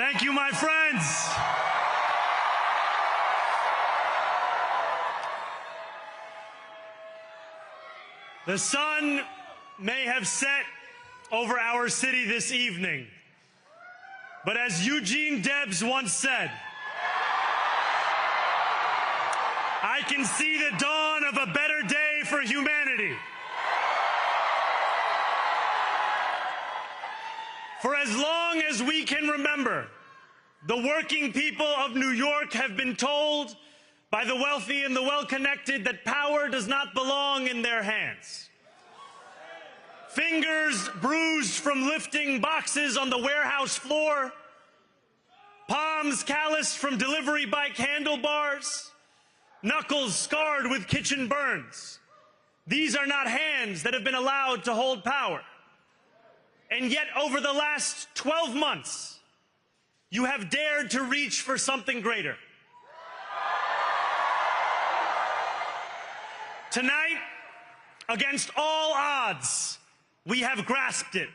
Thank you, my friends. The sun may have set over our city this evening, but as Eugene Debs once said, I can see the dawn of a better day for humanity. For as long as we can remember, the working people of New York have been told by the wealthy and the well-connected that power does not belong in their hands. Fingers bruised from lifting boxes on the warehouse floor, palms calloused from delivery bike handlebars, knuckles scarred with kitchen burns. These are not hands that have been allowed to hold power. And yet, over the last 12 months, you have dared to reach for something greater. Tonight, against all odds, we have grasped it.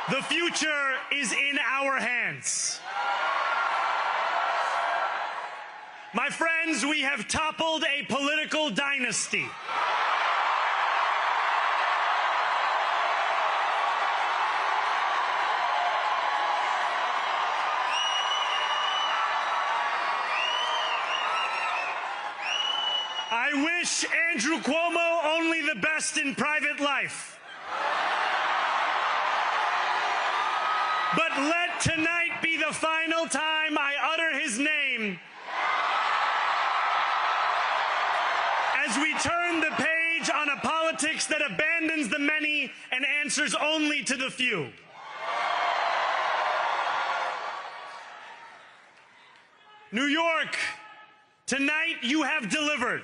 The future is in our hands. My friends, we have toppled a political dynasty. I wish Andrew Cuomo only the best in private life. But let tonight be the final time I utter his name as we turn the page on a politics that abandons the many and answers only to the few. New York, tonight you have delivered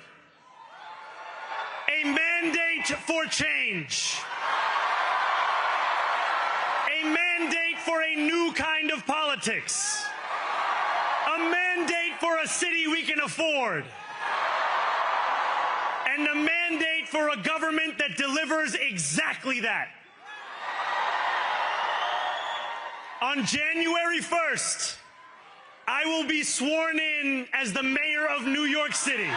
a mandate for change, a mandate for a new kind of politics, a mandate for a city we can afford, and a mandate for a government that delivers exactly that. On January 1st, I will be sworn in as the mayor of New York City.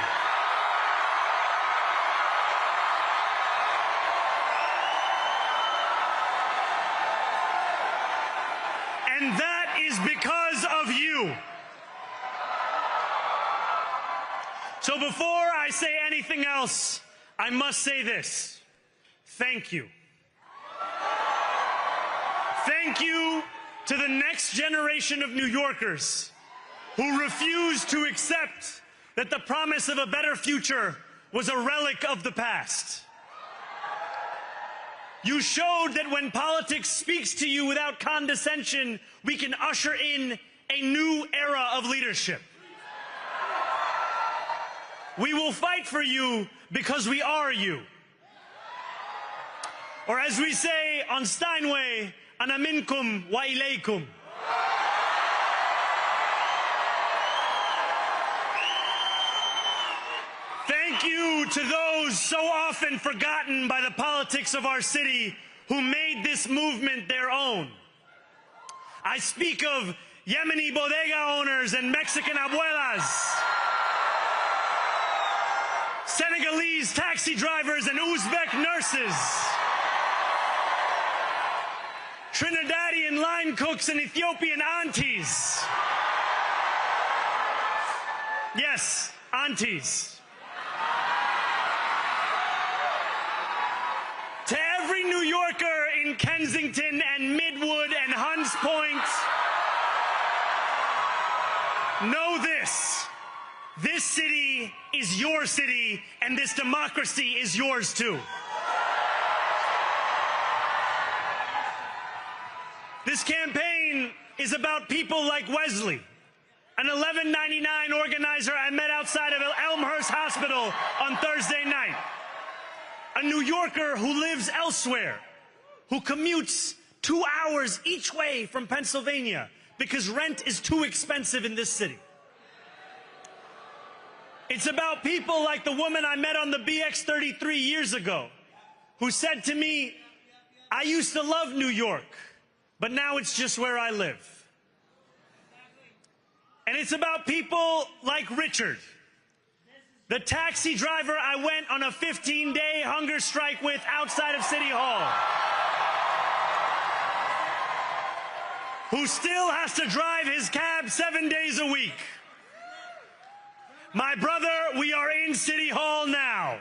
And that is because of you. So before I say anything else, I must say this. Thank you. Thank you to the next generation of New Yorkers who refused to accept that the promise of a better future was a relic of the past. You showed that when politics speaks to you without condescension, we can usher in a new era of leadership. We will fight for you because we are you. Or as we say on Steinway, ana minkum wa ilaykum. Thank you to those so often forgotten by the politics of our city who made this movement their own. I speak of Yemeni bodega owners and Mexican abuelas, Senegalese taxi drivers and Uzbek nurses, Trinidadian line cooks and Ethiopian aunties. Yes, aunties. To every New Yorker in Kensington and Midwood and Hunts Point, know this. This city is your city, and this democracy is yours too. This campaign is about people like Wesley, an $11.99 organizer I met outside of Elmhurst Hospital on Thursday night. A New Yorker who lives elsewhere, who commutes 2 hours each way from Pennsylvania because rent is too expensive in this city. It's about people like the woman I met on the BX 33 years ago, who said to me, I used to love New York, but now it's just where I live. And it's about people like Richard, the taxi driver I went on a 15-day hunger strike with outside of City Hall, who still has to drive his cab 7 days a week. My brother, we are in City Hall now.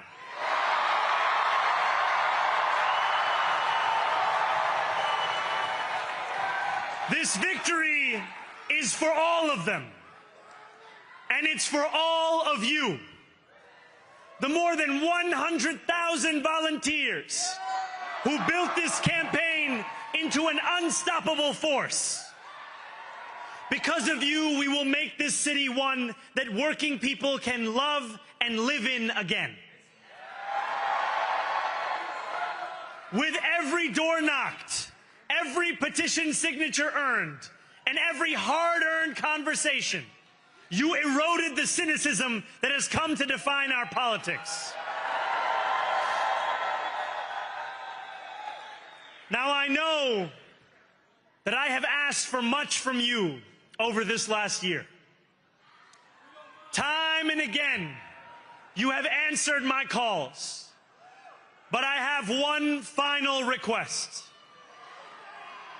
This victory is for all of them, and it's for all of you. The more than 100,000 volunteers who built this campaign into an unstoppable force. Because of you, we will make this city one that working people can love and live in again. With every door knocked, every petition signature earned, and every hard-earned conversation, you eroded the cynicism that has come to define our politics. Now, I know that I have asked for much from you over this last year. Time and again, you have answered my calls. But I have one final request.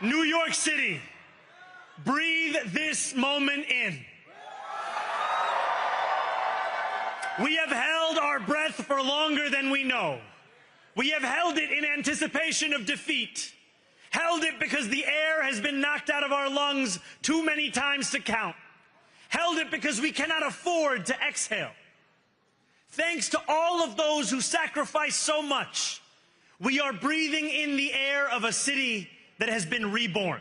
New York City, breathe this moment in. We have held our breath for longer than we know. We have held it in anticipation of defeat. Held it because the air has been knocked out of our lungs too many times to count. Held it because we cannot afford to exhale. Thanks to all of those who sacrificed so much, we are breathing in the air of a city that has been reborn.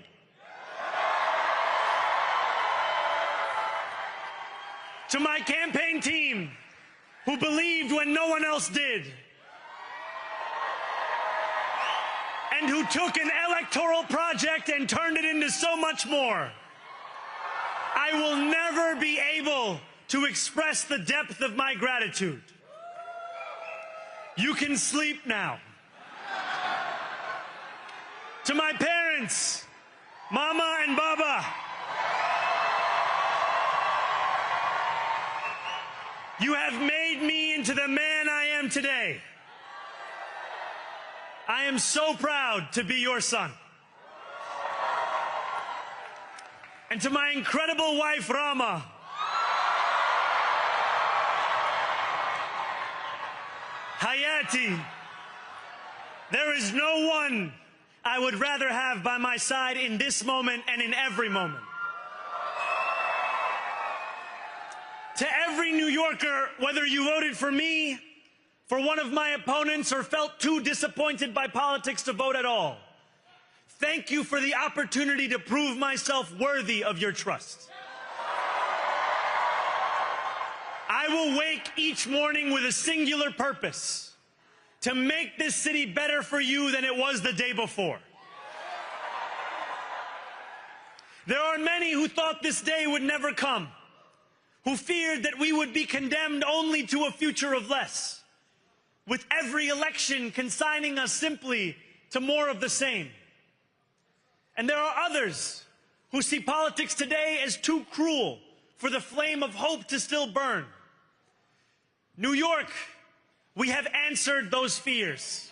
To my campaign team, who believed when no one else did, and who took an electoral project and turned it into so much more, I will never be able to express the depth of my gratitude. You can sleep now. To my parents, Mama and Baba, you have made me into the man I am today. I am so proud to be your son. And to my incredible wife, Rama, Hayati, there is no one I would rather have by my side in this moment and in every moment. To every New Yorker, whether you voted for me, for one of my opponents, or felt too disappointed by politics to vote at all, thank you for the opportunity to prove myself worthy of your trust. I will wake each morning with a singular purpose: to make this city better for you than it was the day before. There are many who thought this day would never come, who feared that we would be condemned only to a future of less, with every election consigning us simply to more of the same. And there are others who see politics today as too cruel for the flame of hope to still burn. New York, we have answered those fears.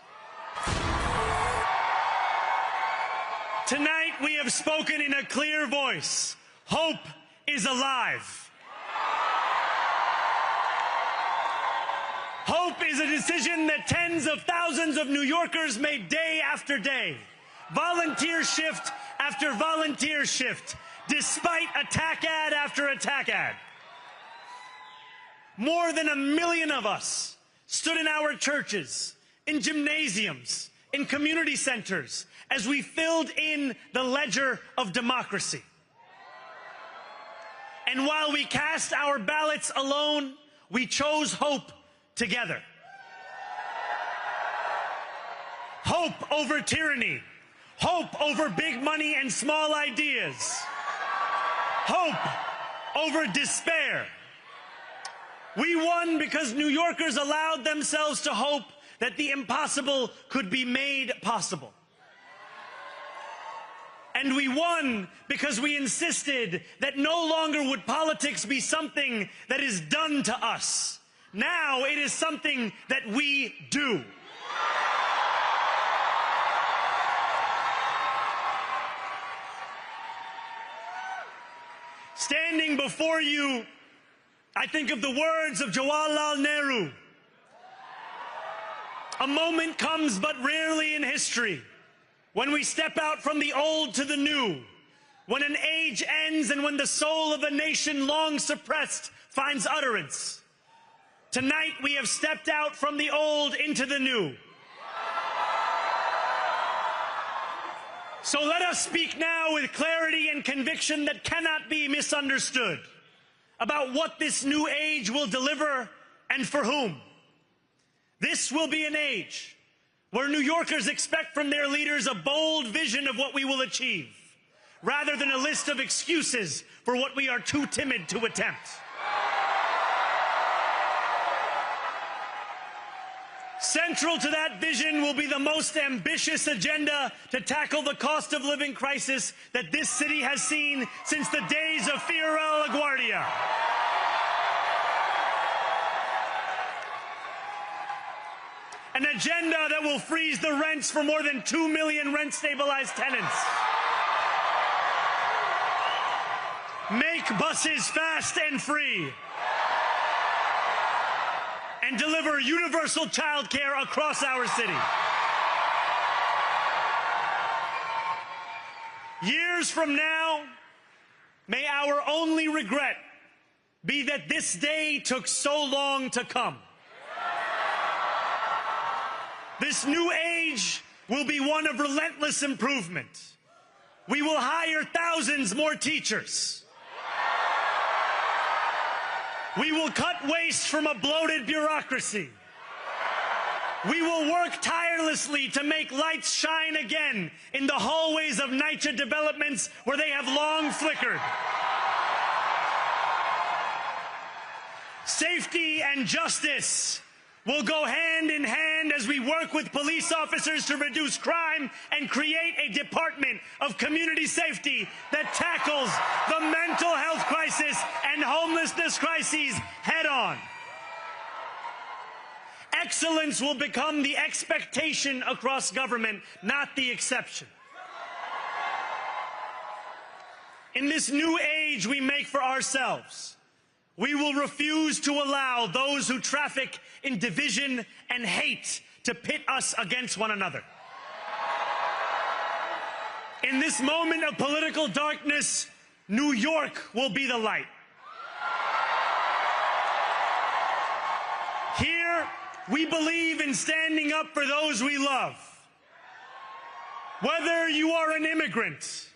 Tonight we have spoken in a clear voice. Hope is alive. Hope is a decision that tens of thousands of New Yorkers made day after day, volunteer shift after volunteer shift, despite attack ad after attack ad. More than 1 million of us stood in our churches, in gymnasiums, in community centers, as we filled in the ledger of democracy. And while we cast our ballots alone, we chose hope together. Hope over tyranny. Hope over big money and small ideas. Hope over despair. We won because New Yorkers allowed themselves to hope that the impossible could be made possible. And we won because we insisted that no longer would politics be something that is done to us. Now it is something that we do. Standing before you, I think of the words of Jawaharlal Nehru. A moment comes but rarely in history when we step out from the old to the new, when an age ends and when the soul of a nation long suppressed finds utterance. Tonight we have stepped out from the old into the new. So let us speak now with clarity and conviction that cannot be misunderstood about what this new age will deliver and for whom. This will be an age where New Yorkers expect from their leaders a bold vision of what we will achieve, rather than a list of excuses for what we are too timid to attempt. Central to that vision will be the most ambitious agenda to tackle the cost of living crisis that this city has seen since the days of Fiorella LaGuardia. An agenda that will freeze the rents for more than 2 million rent-stabilized tenants. Make buses fast and free. And deliver universal child care across our city. Years from now, may our only regret be that this day took so long to come. This new age will be one of relentless improvement. We will hire thousands more teachers. We will cut waste from a bloated bureaucracy. We will work tirelessly to make lights shine again in the hallways of NYCHA developments where they have long flickered. Safety and justice will go hand in hand as we work with police officers to reduce crime and create a department of community safety that tackles the mental health crisis and homelessness crises head on. Excellence will become the expectation across government, not the exception. In this new age we make for ourselves, we will refuse to allow those who traffic in division and hate to pit us against one another. In this moment of political darkness, New York will be the light. Here, we believe in standing up for those we love. Whether you are an immigrant,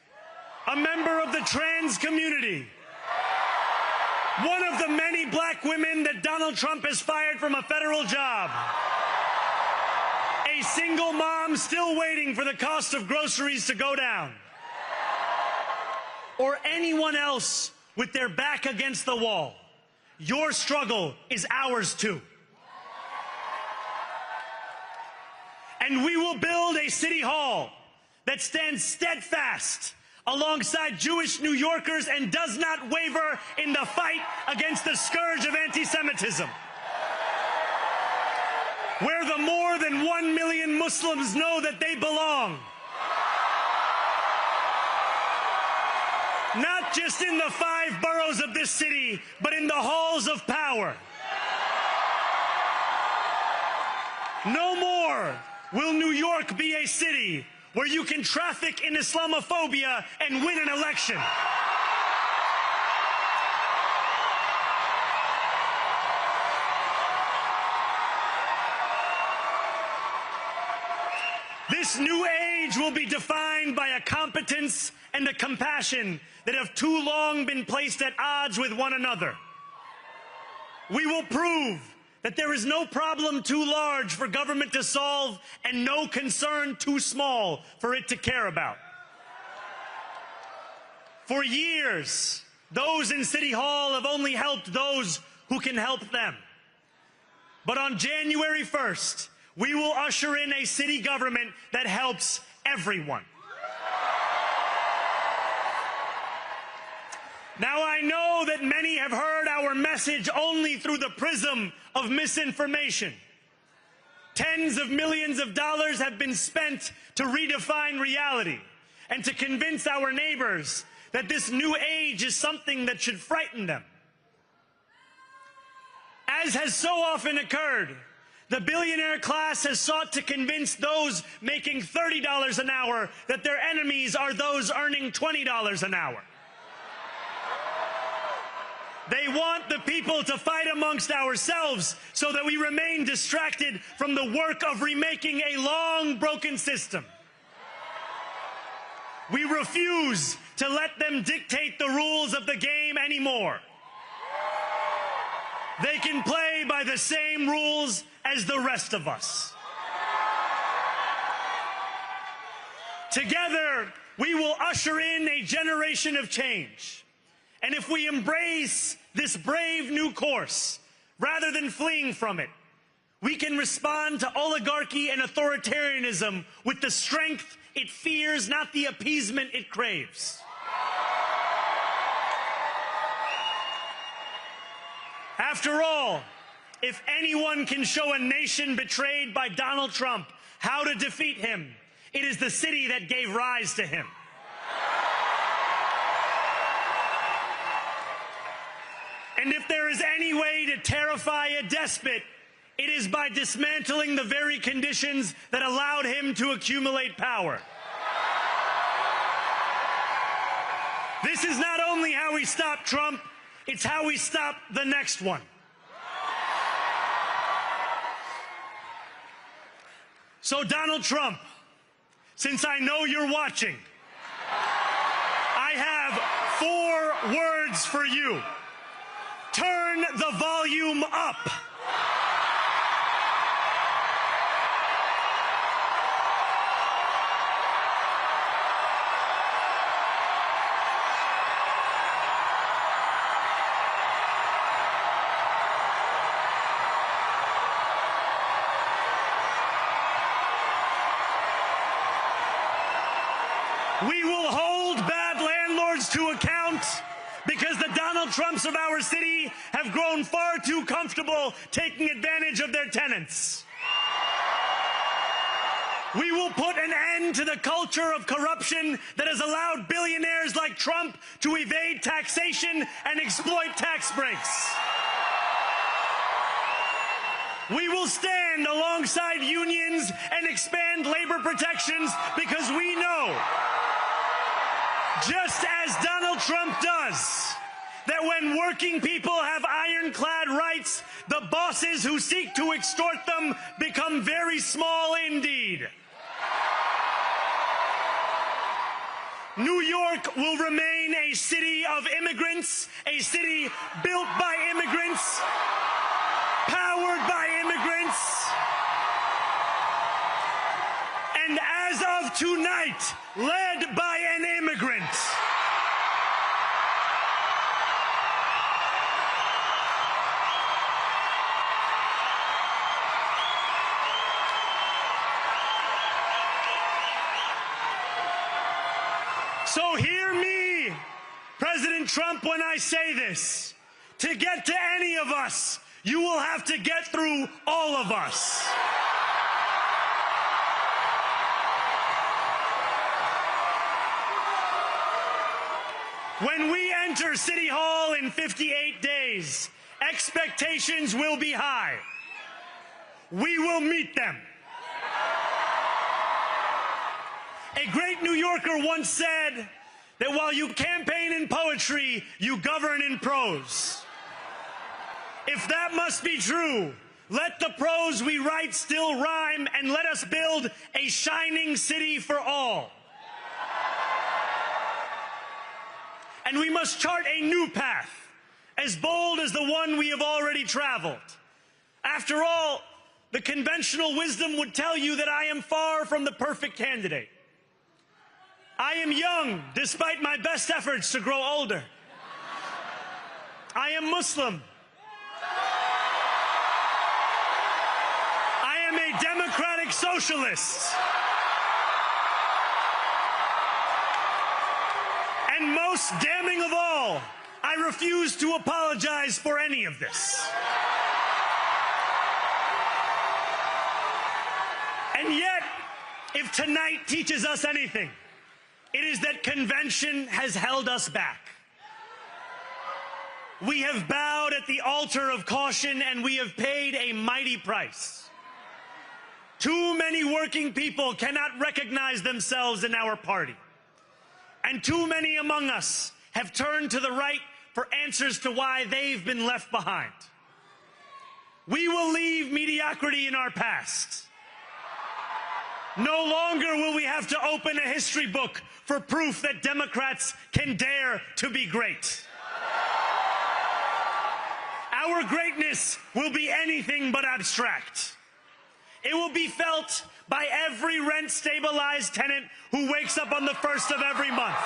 a member of the trans community, one of the many black women that Donald Trump has fired from a federal job, a single mom still waiting for the cost of groceries to go down, or anyone else with their back against the wall, your struggle is ours too. And we will build a city hall that stands steadfast alongside Jewish New Yorkers and does not waver in the fight against the scourge of anti-Semitism. Where the more than 1 million Muslims know that they belong. Not just in the 5 boroughs of this city, but in the halls of power. No more will New York be a city where you can traffic in Islamophobia and win an election. This new age will be defined by a competence and a compassion that have too long been placed at odds with one another. We will prove that there is no problem too large for government to solve and no concern too small for it to care about. For years, those in City Hall have only helped those who can help them. But on January 1st, we will usher in a city government that helps everyone. Now, I know that many have heard our message only through the prism of misinformation. Tens of millions of dollars have been spent to redefine reality and to convince our neighbors that this new age is something that should frighten them. As has so often occurred, the billionaire class has sought to convince those making $30 an hour that their enemies are those earning $20 an hour. They want the people to fight amongst ourselves so that we remain distracted from the work of remaking a long broken system. We refuse to let them dictate the rules of the game anymore. They can play by the same rules as the rest of us. Together, we will usher in a generation of change. And if we embrace this brave new course, rather than fleeing from it, we can respond to oligarchy and authoritarianism with the strength it fears, not the appeasement it craves. After all, if anyone can show a nation betrayed by Donald Trump how to defeat him, it is the city that gave rise to him. And if there is any way to terrify a despot, it is by dismantling the very conditions that allowed him to accumulate power. This is not only how we stop Trump, it's how we stop the next one. So, Donald Trump, since I know you're watching, I have 4 words for you. Turn the volume up. We will hold bad landlords to account because the Donald Trumps of our city have grown far too comfortable taking advantage of their tenants. We will put an end to the culture of corruption that has allowed billionaires like Trump to evade taxation and exploit tax breaks. We will stand alongside unions and expand labor protections because we know, just as Donald Trump does, that when working people have ironclad rights, the bosses who seek to extort them become very small indeed. New York will remain a city of immigrants, a city built by immigrants, powered by immigrants, and as of tonight, led by an immigrant. So hear me, President Trump, when I say this. To get to any of us, you will have to get through all of us. When we enter City Hall in 58 days, expectations will be high. We will meet them. A great New Yorker once said that while you campaign in poetry, you govern in prose. If that must be true, let the prose we write still rhyme, and let us build a shining city for all. And we must chart a new path, as bold as the one we have already traveled. After all, the conventional wisdom would tell you that I am far from the perfect candidate. I am young, despite my best efforts to grow older. I am Muslim. I am a democratic socialist. And most damning of all, refuse to apologize for any of this. And yet, if tonight teaches us anything, it is that convention has held us back. We have bowed at the altar of caution, and we have paid a mighty price. Too many working people cannot recognize themselves in our party. And too many among us have turned to the right for answers to why they've been left behind. We will leave mediocrity in our past. No longer will we have to open a history book for proof that Democrats can dare to be great. Our greatness will be anything but abstract. It will be felt by every rent-stabilized tenant who wakes up on the first of every month,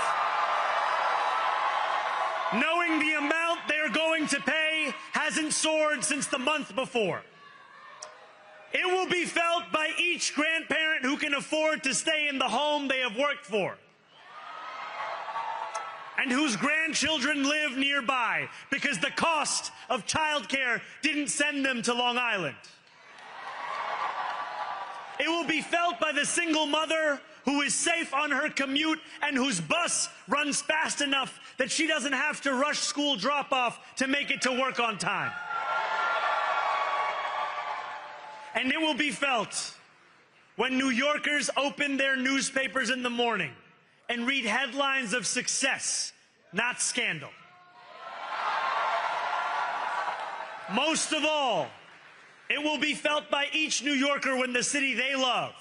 knowing the amount they're going to pay hasn't soared since the month before. It will be felt by each grandparent who can afford to stay in the home they have worked for, and whose grandchildren live nearby because the cost of childcare didn't send them to Long Island. It will be felt by the single mother who is safe on her commute and whose bus runs fast enough that she doesn't have to rush school drop-off to make it to work on time. And it will be felt when New Yorkers open their newspapers in the morning and read headlines of success, not scandal. Most of all, it will be felt by each New Yorker when the city they love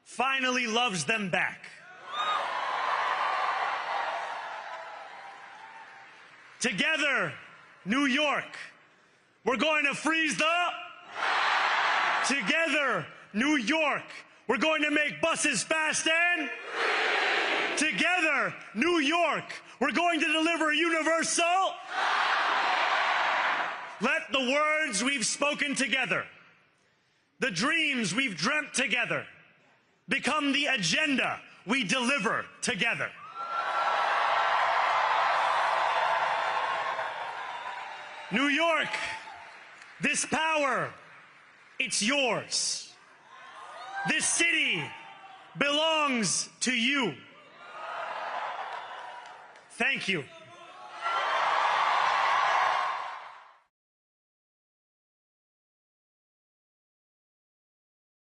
finally loves them back. Together, New York, we're going to freeze the... Together, New York, we're going to make buses fast and... Together, New York, we're going to deliver universal... Let the words we've spoken together, the dreams we've dreamt together, become the agenda we deliver together. New York, this power, it's yours. This city belongs to you. Thank you.